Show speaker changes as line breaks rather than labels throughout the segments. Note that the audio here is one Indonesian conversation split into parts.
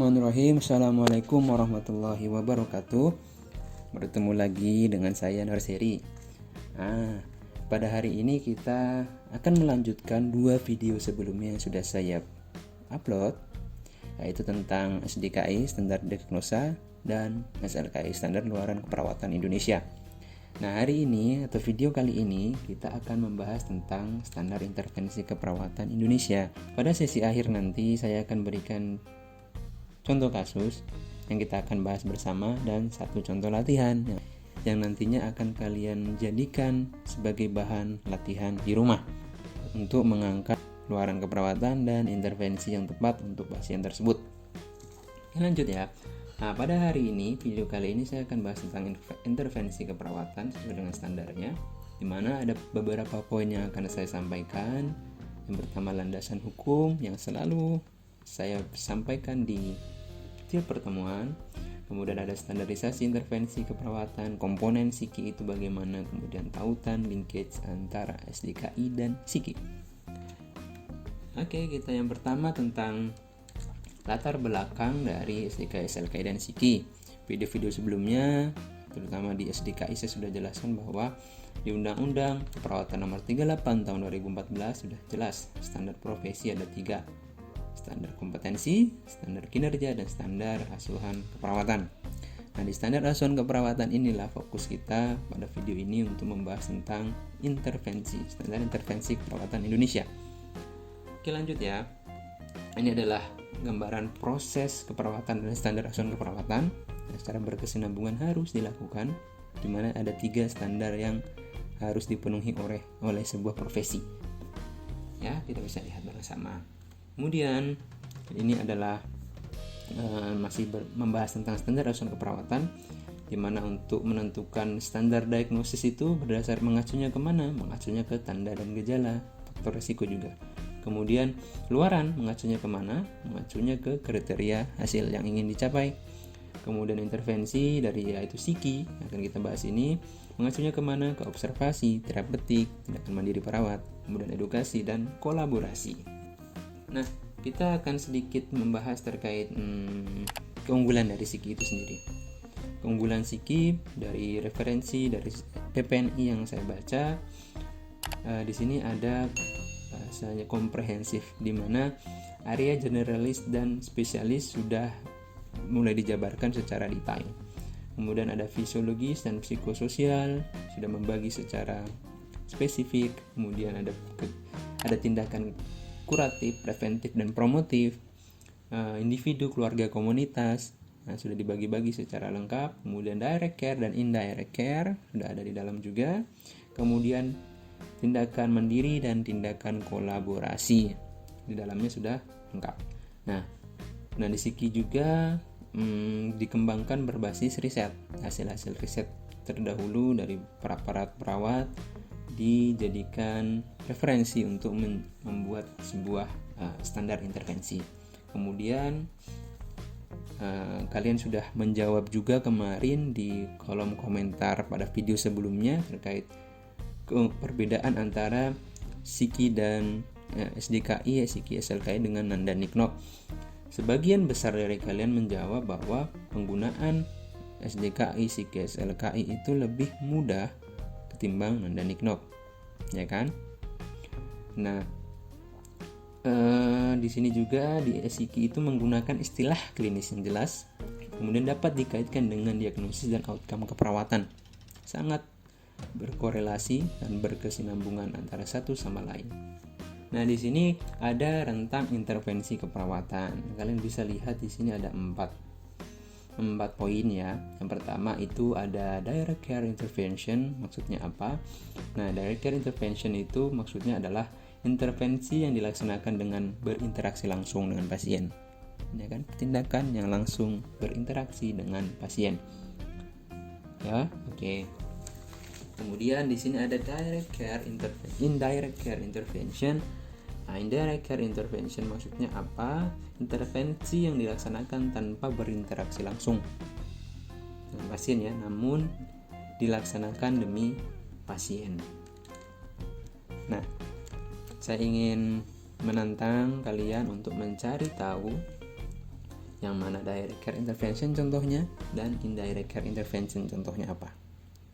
Bismillahirrahmanirrahim. Assalamualaikum warahmatullahi wabarakatuh. Bertemu lagi dengan saya Norseri. Pada hari ini kita akan melanjutkan 2 video sebelumnya yang sudah saya upload, yaitu tentang SDKI Standar Diagnosa dan SLKI Standar Luaran Keperawatan Indonesia. Nah, hari ini atau video kali ini kita akan membahas tentang standar intervensi keperawatan Indonesia. Pada sesi akhir nanti saya akan berikan contoh kasus yang kita akan bahas bersama dan satu contoh latihan yang nantinya akan kalian jadikan sebagai bahan latihan di rumah untuk mengangkat luaran keperawatan dan intervensi yang tepat untuk pasien tersebut. Lanjut ya. Nah, pada hari ini, video kali ini saya akan bahas tentang intervensi keperawatan sesuai dengan standarnya, di mana ada beberapa poin yang akan saya sampaikan. Yang pertama, landasan hukum yang selalu saya sampaikan di tiap pertemuan. Kemudian ada standarisasi intervensi keperawatan, komponen psiki itu bagaimana, kemudian tautan linkage antara SDKI dan psiki. Oke, kita yang pertama tentang latar belakang dari SDKI, SLKI, dan psiki. Video-video sebelumnya, terutama di SDKI, saya sudah jelaskan bahwa di Undang-Undang Keperawatan Nomor 38 Tahun 2014 sudah jelas standar profesi ada 3. Standar kompetensi, standar kinerja, dan standar asuhan keperawatan. Nah, di standar asuhan keperawatan inilah fokus kita pada video ini untuk membahas tentang intervensi, standar intervensi keperawatan Indonesia. Oke, lanjut ya. Ini adalah gambaran proses keperawatan dan standar asuhan keperawatan yang secara berkesinambungan harus dilakukan, di mana ada 3 standar yang harus dipenuhi oleh sebuah profesi. Ya, kita bisa lihat bersama. Kemudian ini adalah masih membahas tentang standar asuhan keperawatan, di mana untuk menentukan standar diagnosis itu berdasar mengacunya kemana? Mengacunya ke tanda dan gejala, faktor risiko juga. Kemudian luaran mengacunya kemana? Mengacunya ke kriteria hasil yang ingin dicapai. Kemudian intervensi dari yaitu psiki akan kita bahas ini mengacunya kemana? Ke observasi, terapeutik, tindakan mandiri perawat, kemudian edukasi dan kolaborasi. Nah, kita akan sedikit membahas terkait keunggulan dari psiki itu sendiri. Keunggulan psiki dari referensi dari PPNI yang saya baca, di sini ada bahasanya komprehensif, di mana area generalis dan spesialis sudah mulai dijabarkan secara detail. Kemudian ada fisiologis dan psikososial, sudah membagi secara spesifik. Kemudian ada tindakan kuratif, preventif, dan promotif, individu, keluarga, komunitas, sudah dibagi-bagi secara lengkap. Kemudian direct care dan indirect care sudah ada di dalam juga. Kemudian tindakan mandiri dan tindakan kolaborasi di dalamnya sudah lengkap. Nah di psiki juga dikembangkan berbasis riset, hasil-hasil riset terdahulu dari para perawat dijadikan referensi untuk membuat sebuah standar intervensi. Kemudian kalian sudah menjawab juga kemarin di kolom komentar pada video sebelumnya terkait perbedaan antara psiki dan SDKI, psiki, SLKI dengan Nanda Nikno. Sebagian besar dari kalian menjawab bahwa penggunaan SDKI, psiki, SLKI itu lebih mudah ketimbang Nanda Nikno, ya kan? Nah, di sini juga di psiki itu menggunakan istilah klinis yang jelas, kemudian dapat dikaitkan dengan diagnosis dan outcome keperawatan, sangat berkorelasi dan berkesinambungan antara satu sama lain. Nah, di sini ada rentang intervensi keperawatan. Kalian bisa lihat di sini ada 4 poin ya. Yang pertama itu ada direct care intervention. Maksudnya apa? Nah, direct care intervention itu maksudnya adalah intervensi yang dilaksanakan dengan berinteraksi langsung dengan pasien, ya kan? Tindakan yang langsung berinteraksi dengan pasien. Ya, oke. Kemudian di sini ada direct care intervention, indirect care intervention. Nah, indirect care intervention maksudnya apa? Intervensi yang dilaksanakan tanpa berinteraksi langsung dengan pasien ya, namun dilaksanakan demi pasien. Nah, saya ingin menantang kalian untuk mencari tahu Yang mana direct care intervention contohnya dan indirect care intervention contohnya apa.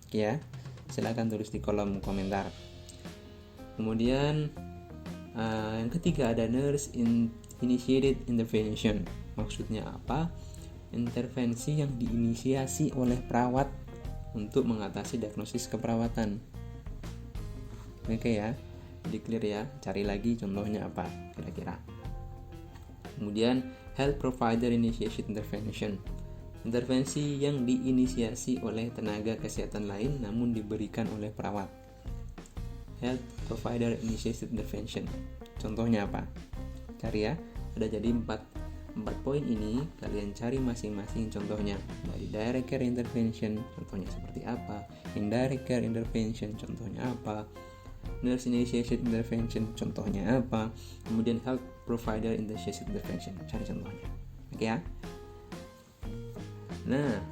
Oke ya, silakan tulis di kolom komentar. Kemudian yang ketiga ada nurse initiated intervention. Maksudnya apa? Intervensi yang diinisiasi oleh perawat untuk mengatasi diagnosis keperawatan. Oke ya, jadi clear ya. Cari lagi contohnya apa kira-kira. Kemudian health provider initiated intervention. Intervensi yang diinisiasi oleh tenaga kesehatan lain namun diberikan oleh perawat. Health provider initiated intervention. Contohnya apa? Cari ya. Ada jadi 4 poin ini, kalian cari masing-masing contohnya. Dari direct care intervention contohnya seperti apa, indirect care intervention contohnya apa, nurse initiated intervention contohnya apa, kemudian health provider initiated intervention, cari contohnya. Oke ya. Nah,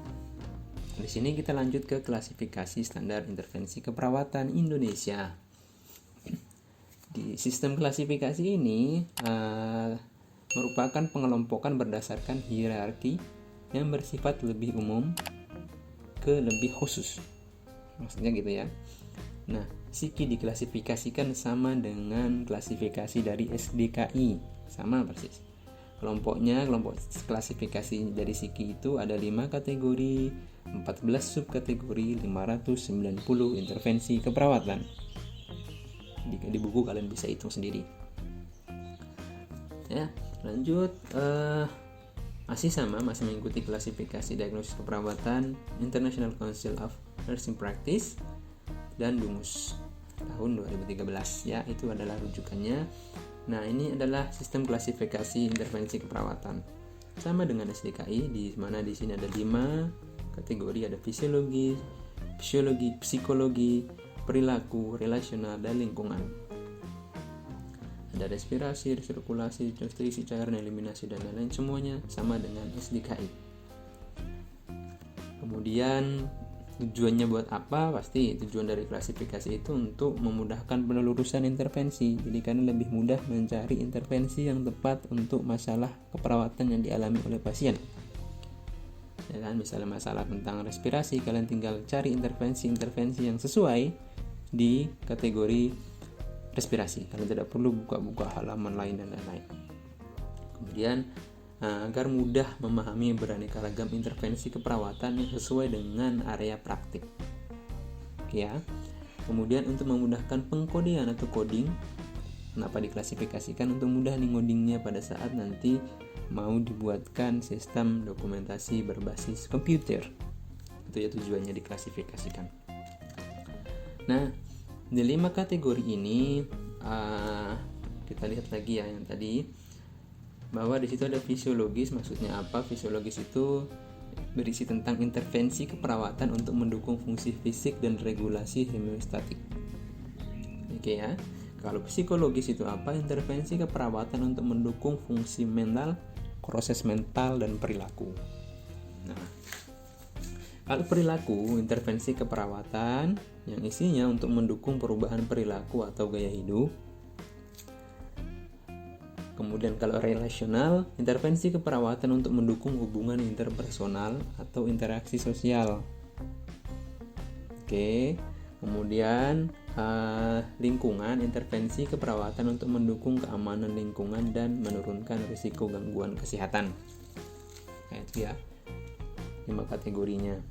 di sini kita lanjut ke klasifikasi standar intervensi keperawatan Indonesia. Di sistem klasifikasi ini merupakan pengelompokan berdasarkan hierarki yang bersifat lebih umum ke lebih khusus. Maksudnya gitu ya. Nah, PSIKI diklasifikasikan sama dengan klasifikasi dari SDKI, sama persis. Kelompok klasifikasi dari PSIKI itu ada 5 kategori, 14 subkategori, 590 intervensi keperawatan. Di buku kalian bisa hitung sendiri. Ya, lanjut. Masih mengikuti klasifikasi diagnosis keperawatan International Council of Nursing Practice dan DUNGUS tahun 2013 ya, itu adalah rujukannya. Nah, ini adalah sistem klasifikasi intervensi keperawatan. Sama dengan SDKI, di mana di sini ada 5 kategori, ada fisiologi, psikologi, perilaku, relasional, dan lingkungan. Ada respirasi, sirkulasi, nutrisi, cairan, eliminasi, dan lain-lain, semuanya sama dengan SDKI. Kemudian tujuannya buat apa? Pasti tujuan dari klasifikasi itu untuk memudahkan penelurusan intervensi. Jadi kalian lebih mudah mencari intervensi yang tepat untuk masalah keperawatan yang dialami oleh pasien. Ya kan, misalnya masalah tentang respirasi, kalian tinggal cari intervensi yang sesuai di kategori respirasi. Kalian tidak perlu buka-buka halaman lain dan lain-lain. Kemudian agar mudah memahami beraneka ragam intervensi keperawatan yang sesuai dengan area praktik. Ya. Kemudian untuk memudahkan pengkodean atau coding, kenapa diklasifikasikan? Untuk mudah ngodingnya pada saat nanti mau dibuatkan sistem dokumentasi berbasis komputer. Itu ya tujuannya diklasifikasikan. Nah, di 5 kategori ini kita lihat lagi ya yang tadi, bahwa di situ ada fisiologis. Maksudnya apa? Fisiologis itu berisi tentang intervensi keperawatan untuk mendukung fungsi fisik dan regulasi homeostatik. Oke ya. Kalau psikologis itu apa? Intervensi keperawatan untuk mendukung fungsi mental, proses mental, dan perilaku. Nah, kalau perilaku, intervensi keperawatan yang isinya untuk mendukung perubahan perilaku atau gaya hidup. Kemudian kalau relasional, intervensi keperawatan untuk mendukung hubungan interpersonal atau interaksi sosial. Oke. Kemudian lingkungan, intervensi keperawatan untuk mendukung keamanan lingkungan dan menurunkan risiko gangguan kesehatan. Nah, itu ya 5 kategorinya.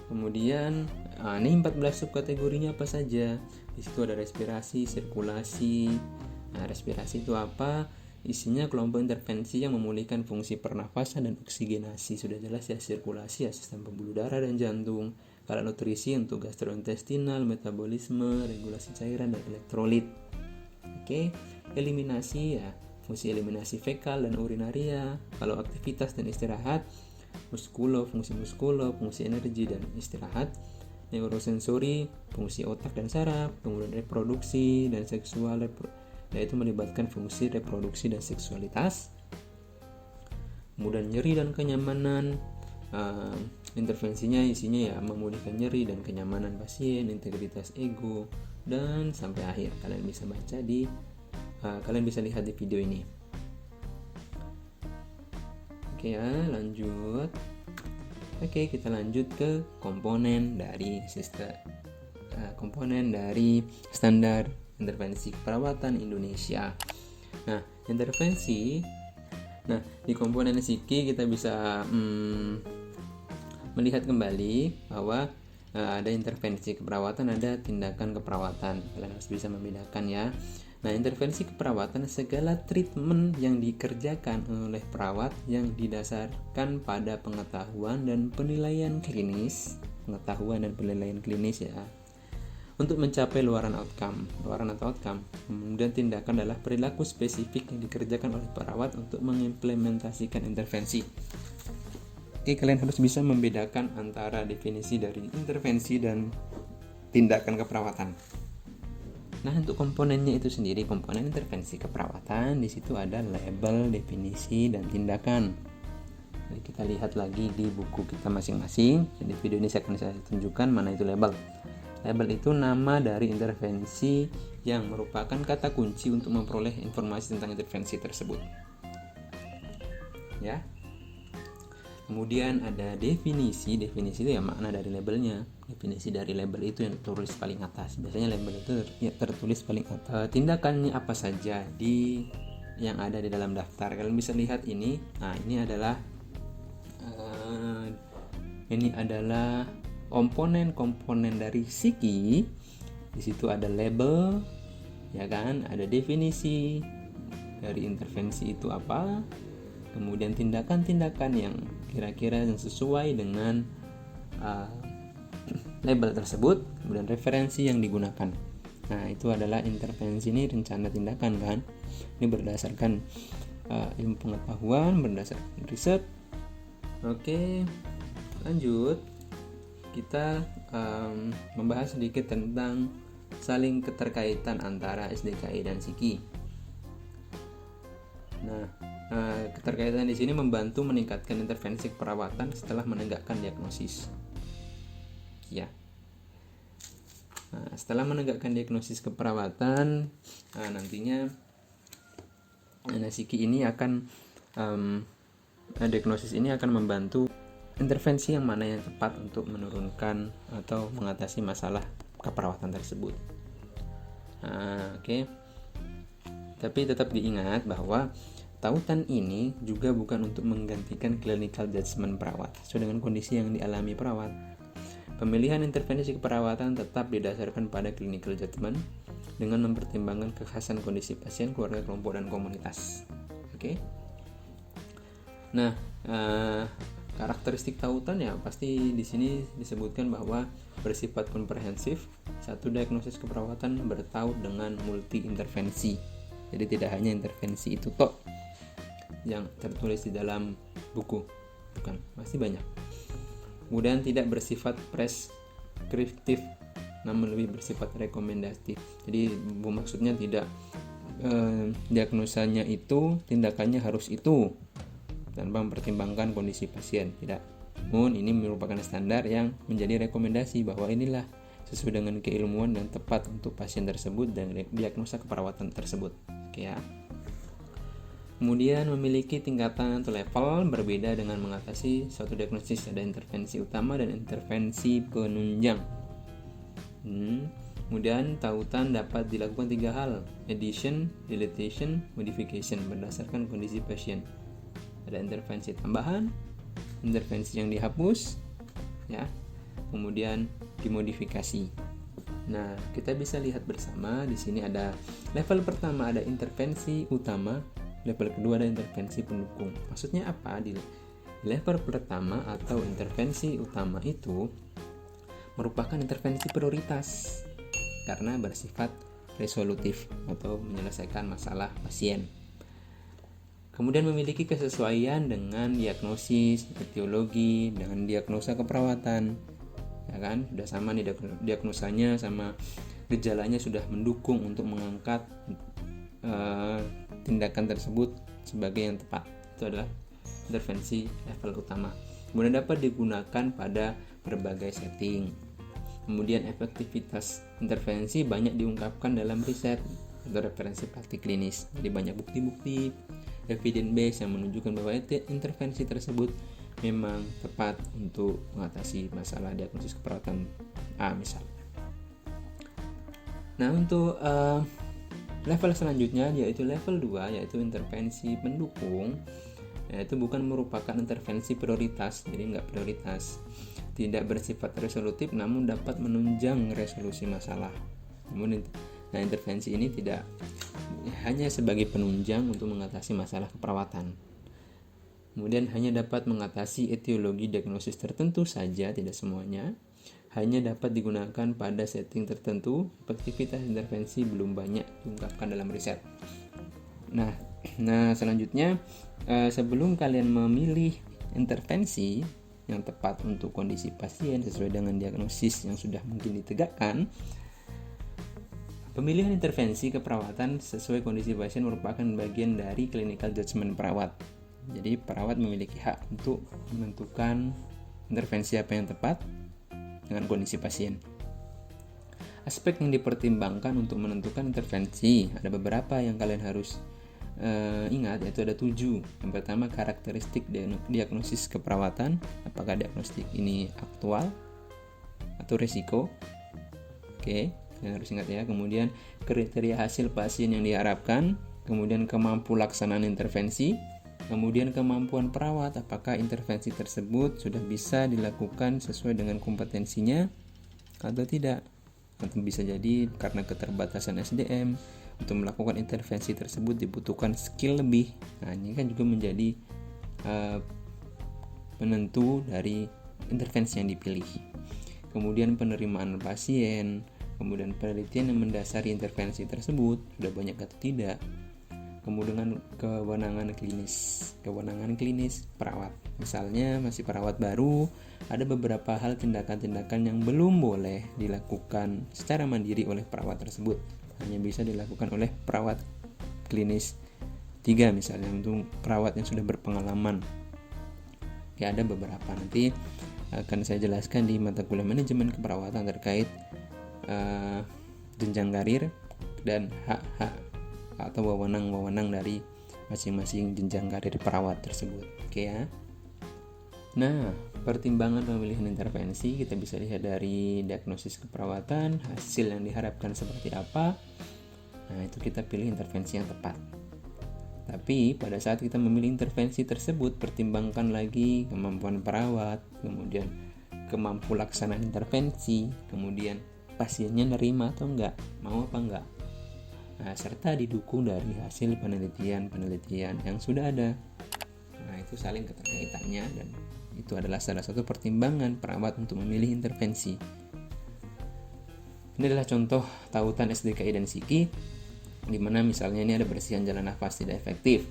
Kemudian ini 14 subkategorinya apa saja? Di situ ada respirasi, sirkulasi. Nah, respirasi itu apa? Isinya kelompok intervensi yang memulihkan fungsi pernafasan dan oksigenasi. Sudah jelas ya, sirkulasi ya sistem pembuluh darah dan jantung. Kalau nutrisi untuk gastrointestinal, metabolisme, regulasi cairan dan elektrolit. Oke, eliminasi ya, fungsi eliminasi fekal dan urinaria. Kalau aktivitas dan istirahat, fungsi muskulo, fungsi energi dan istirahat. Neurosensori, fungsi otak dan saraf. Kemudian reproduksi dan seksual, yaitu melibatkan fungsi reproduksi dan seksualitas. Kemudian nyeri dan kenyamanan, intervensinya isinya ya memulihkan nyeri dan kenyamanan pasien, integritas ego, dan sampai akhir. Kalian bisa baca kalian bisa lihat di video ini. Oke ya, lanjut. Oke, kita lanjut ke komponen dari standar intervensi keperawatan Indonesia. Nah, di komponen SIKI kita bisa melihat kembali bahwa ada intervensi keperawatan, ada tindakan keperawatan. Kalian harus bisa membedakan ya. Nah, intervensi keperawatan segala treatment yang dikerjakan oleh perawat yang didasarkan pada pengetahuan dan penilaian klinis ya, untuk mencapai luaran atau outcome. Kemudian tindakan adalah perilaku spesifik yang dikerjakan oleh perawat untuk mengimplementasikan intervensi. Oke, kalian harus bisa membedakan antara definisi dari intervensi dan tindakan keperawatan. Nah, untuk komponennya itu sendiri, komponen intervensi keperawatan, di situ ada label, definisi, dan tindakan. Jadi kita lihat lagi di buku kita masing-masing. Di video ini saya tunjukkan mana itu label. Label itu nama dari intervensi yang merupakan kata kunci untuk memperoleh informasi tentang intervensi tersebut. Ya. Kemudian ada definisi itu ya makna dari labelnya. Definisi dari label itu yang tertulis paling atas. Biasanya label itu tertulis paling atas. Tindakannya apa saja yang ada di dalam daftar. Kalian bisa lihat ini. Nah, ini adalah komponen dari SIKI. Di situ ada label, ya kan? Ada definisi dari intervensi itu apa. Kemudian tindakan-tindakan yang kira-kira yang sesuai dengan label tersebut, kemudian referensi yang digunakan. Nah, itu adalah intervensi, ini rencana tindakan kan. Ini berdasarkan ilmu pengetahuan, berdasarkan riset. Oke, lanjut. Kita membahas sedikit tentang saling keterkaitan antara SDKI dan SIKI. Nah, keterkaitan di sini membantu meningkatkan intervensi keperawatan setelah menegakkan diagnosis. Ya. Nah, setelah menegakkan diagnosis keperawatan, nantinya SIKI ini akan diagnosis ini akan membantu intervensi yang mana yang tepat untuk menurunkan atau mengatasi masalah keperawatan tersebut. Oke. Tapi tetap diingat bahwa tautan ini juga bukan untuk menggantikan clinical judgment perawat sesuai dengan kondisi yang dialami perawat. Pemilihan intervensi keperawatan tetap didasarkan pada clinical judgment dengan mempertimbangkan kekhasan kondisi pasien, keluarga, kelompok, dan komunitas. Oke. Nah, karakteristik tautan ya pasti di sini disebutkan bahwa bersifat komprehensif. Satu diagnosis keperawatan bertaut dengan multi intervensi. Jadi tidak hanya intervensi itu tok yang tertulis di dalam buku, bukan, masih banyak. Kemudian tidak bersifat preskriptif, namun lebih bersifat rekomendatif. Jadi maksudnya tidak diagnosanya itu, tindakannya harus itu tanpa mempertimbangkan kondisi pasien, tidak. Namun ini merupakan standar yang menjadi rekomendasi bahwa inilah sesuai dengan keilmuan dan tepat untuk pasien tersebut dan diagnosa keperawatan tersebut. Oke ya. Kemudian memiliki tingkatan atau level berbeda dengan mengatasi suatu diagnosis. Ada intervensi utama dan intervensi penunjang. Kemudian tautan dapat dilakukan 3 hal: addition, deletion, modification berdasarkan kondisi pasien. Ada intervensi tambahan, intervensi yang dihapus, ya. Kemudian dimodifikasi. Nah, kita bisa lihat bersama di sini ada level pertama ada intervensi utama. Level kedua ada intervensi pendukung. Maksudnya apa? Di level pertama atau intervensi utama itu merupakan intervensi prioritas karena bersifat resolutif atau menyelesaikan masalah pasien. Kemudian memiliki kesesuaian dengan diagnosis, etiologi, dengan diagnosa keperawatan. Ya kan? Sudah sama nih diagnosanya sama gejalanya sudah mendukung untuk mengangkat tindakan tersebut sebagai yang tepat. Itu adalah intervensi level utama. Kemudian dapat digunakan pada berbagai setting. Kemudian efektivitas intervensi banyak diungkapkan dalam riset atau referensi praktik klinis. Jadi banyak bukti-bukti evidence base yang menunjukkan bahwa intervensi tersebut memang tepat untuk mengatasi masalah diagnosis keperawatan A misal. Nah, untuk level selanjutnya yaitu level 2, yaitu intervensi pendukung, yaitu bukan merupakan intervensi prioritas, jadi nggak prioritas, tidak bersifat resolutif namun dapat menunjang resolusi masalah. Namun intervensi ini tidak hanya sebagai penunjang untuk mengatasi masalah keperawatan. Kemudian hanya dapat mengatasi etiologi diagnosis tertentu saja, tidak semuanya. Hanya dapat digunakan pada setting tertentu. Efektivitas intervensi belum banyak diungkapkan dalam riset. Nah selanjutnya, sebelum kalian memilih intervensi yang tepat untuk kondisi pasien sesuai dengan diagnosis yang sudah mungkin ditegakkan, pemilihan intervensi keperawatan sesuai kondisi pasien merupakan bagian dari clinical judgment perawat. Jadi perawat memiliki hak untuk menentukan intervensi apa yang tepat dengan kondisi pasien. Aspek yang dipertimbangkan untuk menentukan intervensi ada beberapa yang kalian harus ingat, yaitu ada 7. Yang pertama, karakteristik diagnosis keperawatan, apakah diagnostik ini aktual atau resiko. Oke, kalian harus ingat ya. Kemudian kriteria hasil pasien yang diharapkan, kemudian kemampuan laksanaan intervensi, kemudian kemampuan perawat, apakah intervensi tersebut sudah bisa dilakukan sesuai dengan kompetensinya atau tidak. Atau bisa jadi karena keterbatasan SDM, untuk melakukan intervensi tersebut dibutuhkan skill lebih. Nah, ini kan juga menjadi penentu dari intervensi yang dipilih. Kemudian penerimaan pasien, kemudian penelitian yang mendasari intervensi tersebut sudah banyak atau tidak. Kemudian kewenangan klinis perawat. Misalnya masih perawat baru, ada beberapa hal tindakan-tindakan yang belum boleh dilakukan secara mandiri oleh perawat tersebut, hanya bisa dilakukan oleh perawat klinis 3 misalnya, untuk perawat yang sudah berpengalaman. Ya, ada beberapa, nanti akan saya jelaskan di mata kuliah manajemen keperawatan terkait jenjang karir dan hak-hak atau wewenang-wewenang dari masing-masing jenjang karir perawat tersebut. Oke ya. Nah, pertimbangan pemilihan intervensi kita bisa lihat dari diagnosis keperawatan, hasil yang diharapkan seperti apa. Nah, itu kita pilih intervensi yang tepat. Tapi pada saat kita memilih intervensi tersebut, pertimbangkan lagi kemampuan perawat, kemudian kemampuan laksanaan intervensi, kemudian pasiennya nerima atau enggak, mau apa enggak. Nah, serta didukung dari hasil penelitian yang sudah ada. Nah, itu saling keterkaitannya dan itu adalah salah satu pertimbangan perawat untuk memilih intervensi. Ini adalah contoh tautan SDKI dan SIKI, di mana misalnya ini ada bersihan jalan nafas tidak efektif.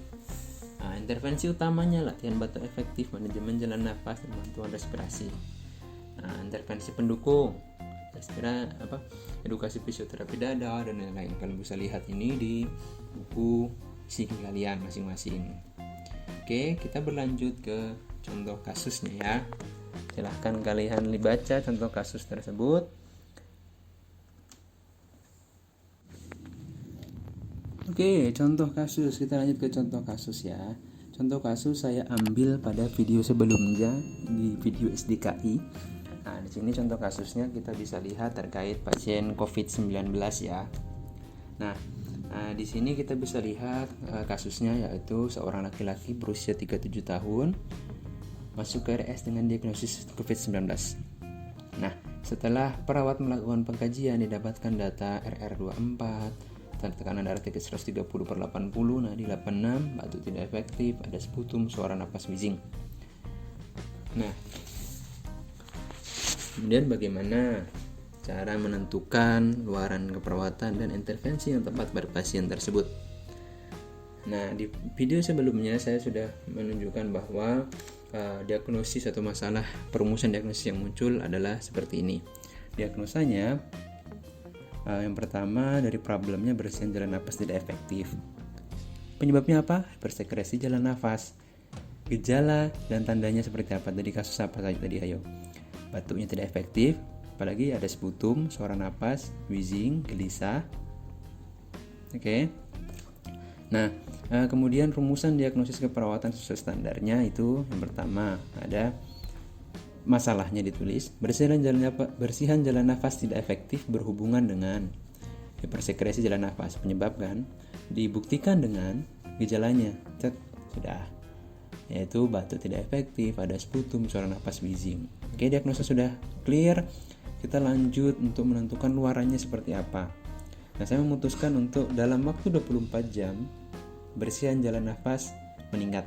Nah, intervensi utamanya latihan batuk efektif, manajemen jalan nafas, dan bantuan respirasi. Nah, intervensi pendukung, edukasi fisioterapi dada dan lain-lain. Kalian bisa lihat ini di buku SIKI kalian masing-masing. Oke, kita berlanjut ke contoh kasusnya ya. Silahkan kalian baca contoh kasus tersebut. Oke, contoh kasus. Kita lanjut ke contoh kasus ya. Contoh kasus saya ambil pada video sebelumnya di video SDKI. Nah, di sini contoh kasusnya kita bisa lihat terkait pasien COVID-19 ya. Nah, di sini kita bisa lihat kasusnya, yaitu seorang laki-laki berusia 37 tahun masuk ke RS dengan diagnosis COVID-19. Nah, setelah perawat melakukan pengkajian didapatkan data RR24, tekanan darah 130/80, nadi 86, batuk tidak efektif, ada sputum, suara napas wheezing. Nah, kemudian bagaimana cara menentukan luaran keperawatan dan intervensi yang tepat pada pasien tersebut? Nah, di video sebelumnya saya sudah menunjukkan bahwa diagnosis atau masalah perumusan diagnosis yang muncul adalah seperti ini. Diagnosanya yang pertama dari problemnya bersihan jalan nafas tidak efektif. Penyebabnya apa? Hipersekresi jalan nafas. Gejala dan tandanya seperti apa? Tadi kasus apa saja tadi? Ayo. Batuknya tidak efektif, apalagi ada sputum, suara napas, wheezing, gelisah. Oke. Nah, kemudian rumusan diagnosis keperawatan sesuai standarnya itu yang pertama ada masalahnya ditulis, bersihan jalan nafas tidak efektif berhubungan dengan hipersekresi jalan nafas penyebabkan, dibuktikan dengan gejalanya, sudah, yaitu batuk tidak efektif, ada sputum, suara nafas wheezing. Oke, diagnosa sudah clear, kita lanjut untuk menentukan luarannya seperti apa. Nah, saya memutuskan untuk dalam waktu 24 jam bersihan jalan nafas meningkat.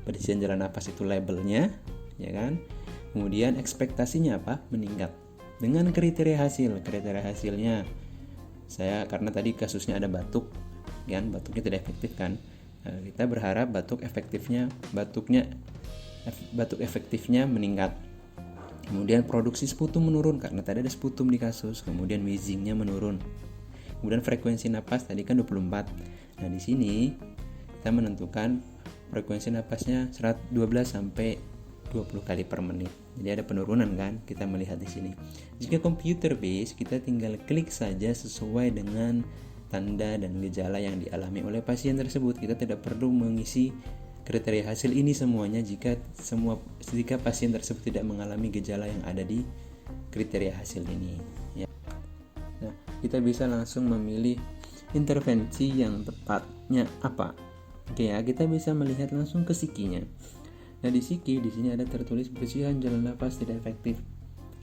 Bersihan jalan nafas itu labelnya, ya kan? Kemudian ekspektasinya apa? Meningkat. Dengan kriteria hasilnya saya, karena tadi kasusnya ada batuk, kan? Batuknya tidak efektif kan? Nah, kita berharap batuk efektifnya meningkat. Kemudian produksi sputum menurun karena tadi ada sputum di kasus. Kemudian wheezingnya menurun. Kemudian frekuensi napas tadi kan 24. Nah, di sini kita menentukan frekuensi napasnya 12 sampai 20 kali per menit. Jadi ada penurunan kan? Kita melihat di sini. Jika computer based, kita tinggal klik saja sesuai dengan tanda dan gejala yang dialami oleh pasien tersebut. Kita tidak perlu mengisi kriteria hasil ini semuanya jika pasien tersebut tidak mengalami gejala yang ada di kriteria hasil ini. Ya. Nah, kita bisa langsung memilih intervensi yang tepatnya apa. Oke ya, kita bisa melihat langsung ke psikinya. Nah, di psiki di sini ada tertulis bersihan jalan nafas tidak efektif.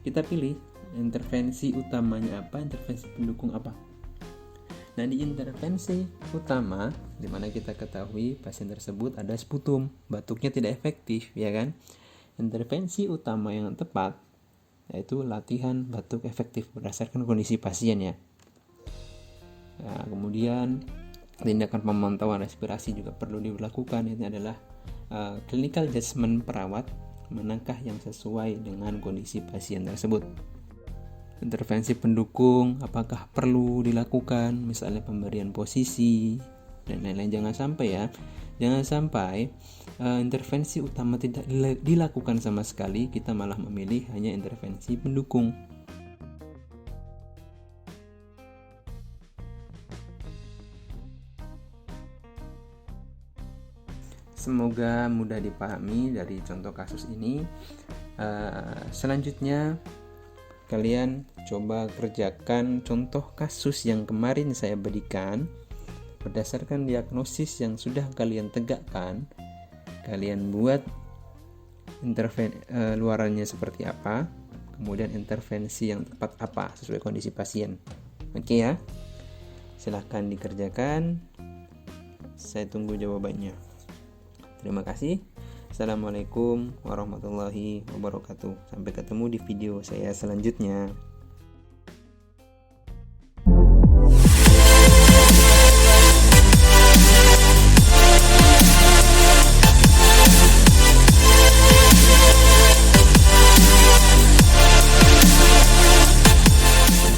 Kita pilih intervensi utamanya apa, intervensi pendukung apa. Nah, di intervensi utama, di mana kita ketahui pasien tersebut ada sputum, batuknya tidak efektif, ya kan? Intervensi utama yang tepat yaitu latihan batuk efektif berdasarkan kondisi pasien ya. Nah, kemudian tindakan pemantauan respirasi juga perlu dilakukan. Ini adalah clinical judgment perawat, manakah yang sesuai dengan kondisi pasien tersebut. Intervensi pendukung apakah perlu dilakukan, misalnya pemberian posisi dan lain-lain. Jangan sampai intervensi utama tidak dilakukan sama sekali, kita malah memilih hanya intervensi pendukung. Semoga mudah dipahami dari contoh kasus ini. Selanjutnya kalian coba kerjakan contoh kasus yang kemarin saya berikan. Berdasarkan diagnosis yang sudah kalian tegakkan, kalian buat luarannya seperti apa, kemudian intervensi yang tepat apa sesuai kondisi pasien. Oke ya, silahkan dikerjakan. Saya tunggu jawabannya. Terima kasih. Assalamualaikum warahmatullahi wabarakatuh. Sampai ketemu di video saya selanjutnya.